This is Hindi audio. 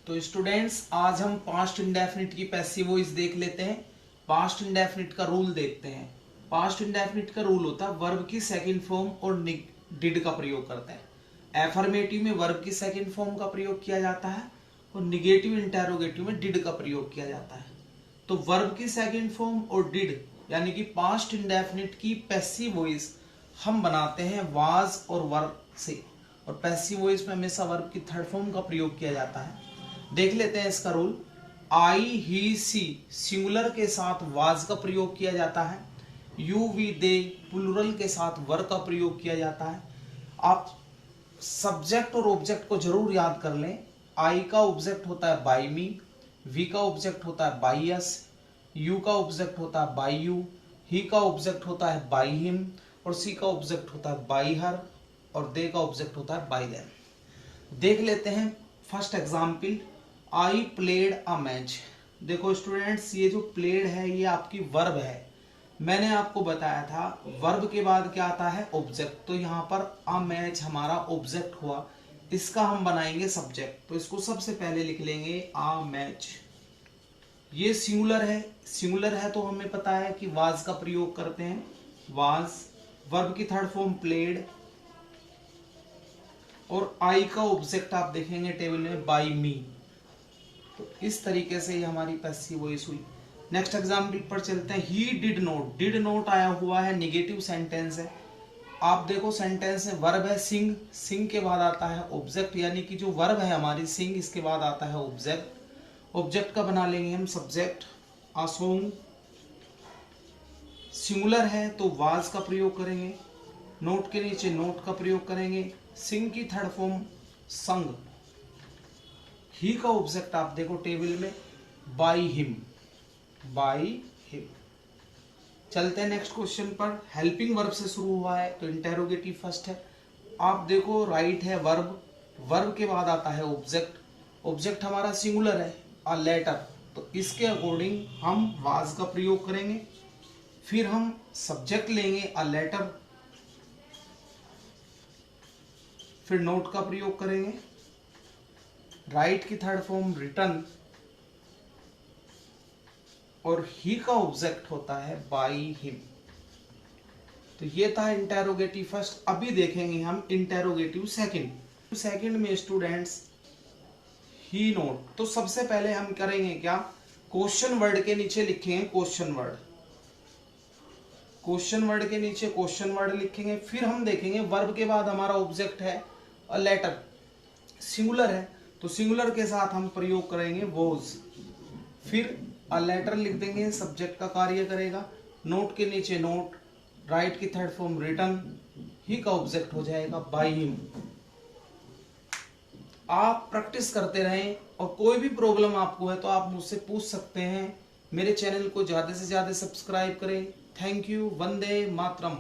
तो स्टूडेंट्स आज हम पास्ट इंडेफिनिट की पैसिव वॉइस देख लेते हैं। पास्ट इंडेफिनिट का रूल देखते हैं। पास्ट इंडेफिनिट का रूल होता है वर्ब की सेकंड फॉर्म और डिड का प्रयोग करते हैं। एफर्मेटिव में वर्ब की सेकंड फॉर्म का प्रयोग किया जाता है और निगेटिव इंटेरोगेटिव में डिड का प्रयोग किया जाता है। तो वर्ब की सेकंड फॉर्म और डिड यानी कि पास्ट इंडेफिनिट की पैसिव वॉइस हम बनाते हैं वाज और वर्ब से, और पैसिव वॉइस में हमेशा वर्ब की थर्ड फॉर्म का प्रयोग किया जाता है। देख लेते हैं इसका रूल। आई ही सी सिंगुलर के साथ वाज का प्रयोग किया जाता है। यू वी दे प्लूरल के साथ वर का प्रयोग किया जाता है। आप सब्जेक्ट और ऑब्जेक्ट को जरूर याद कर लें। आई का ऑब्जेक्ट होता है बाय मी, वी का ऑब्जेक्ट होता है बाय अस, यू का ऑब्जेक्ट होता है बाय यू, ही का ऑब्जेक्ट होता है बाय हिम, और सी का ऑब्जेक्ट होता है बाय हर, और दे का ऑब्जेक्ट होता है बाय देम। देख लेते हैं first example, I played a match. देखो स्टूडेंट्स, ये जो प्लेड है ये आपकी वर्ब है। मैंने आपको बताया था वर्ब के बाद क्या आता है, ऑब्जेक्ट। तो यहाँ पर अ मैच हमारा ऑब्जेक्ट हुआ, इसका हम बनाएंगे सब्जेक्ट। तो इसको सबसे पहले लिख लेंगे अ मैच। ये सिंगुलर है तो हमें पता है कि वाज का प्रयोग करते हैं, वाज। वर्ब की थर्ड फॉर्म प्लेड, और आई का ऑब्जेक्ट आप देखेंगे टेबल में बाय मी। तो इस तरीके से ये हमारी पैसिव वॉइस हुई। नेक्स्ट एग्जाम्पल पर चलते हैं। He did not. Did not आया हुआ है, निगेटिव सेंटेंस है। आप देखो सेंटेंस में वर्ब है सिंग, सिंग के बाद आता है ऑब्जेक्ट, यानी कि जो वर्ब है हमारी सिंग, इसके बाद आता है ऑब्जेक्ट। ऑब्जेक्ट का बना लेंगे हम सब्जेक्ट, अ सॉन्ग। सिंगुलर है तो वाज का प्रयोग करेंगे, नोट के नीचे नोट का प्रयोग करेंगे। सिंग की थर्ड फॉर्म संग। ही का ऑब्जेक्ट आप देखो टेबल में बाय हिम, बाय हिम। चलते हैं नेक्स्ट क्वेश्चन पर। हेल्पिंग वर्ब से शुरू हुआ है तो इंटेरोगेटिव फर्स्ट है। आप देखो राइट है वर्ब, वर्ब के बाद आता है ऑब्जेक्ट। ऑब्जेक्ट हमारा सिंगुलर है, अ लेटर। तो इसके अकॉर्डिंग हम वाज का प्रयोग करेंगे। फिर हम सब्जेक्ट लेंगे अ लेटर, फिर नोट का प्रयोग करेंगे। राइट की थर्ड फॉर्म रिटर्न, और ही का ऑब्जेक्ट होता है बाय हिम। तो ये था इंटेरोगेटिव फर्स्ट। अभी देखेंगे हम इंटेरोगेटिव सेकंड। सेकंड में स्टूडेंट्स ही नोट। तो सबसे पहले हम करेंगे क्या, क्वेश्चन वर्ड के नीचे लिखेंगे क्वेश्चन वर्ड। क्वेश्चन वर्ड के नीचे क्वेश्चन वर्ड लिखेंगे। फिर हम देखेंगे वर्ब के बाद हमारा ऑब्जेक्ट है अ लेटर, सिंगुलर है तो सिंगुलर के साथ हम प्रयोग करेंगे वॉज। फिर अ लेटर लिख देंगे, सब्जेक्ट का कार्य करेगा। नोट के नीचे नोट, राइट की थर्ड फॉर्म रिटर्न, ही का ऑब्जेक्ट हो जाएगा बाय हिम। आप प्रैक्टिस करते रहें, और कोई भी प्रॉब्लम आपको है तो आप मुझसे पूछ सकते हैं। मेरे चैनल को ज्यादा से ज्यादा सब्सक्राइब करें। Thank you. वंदे मातरम।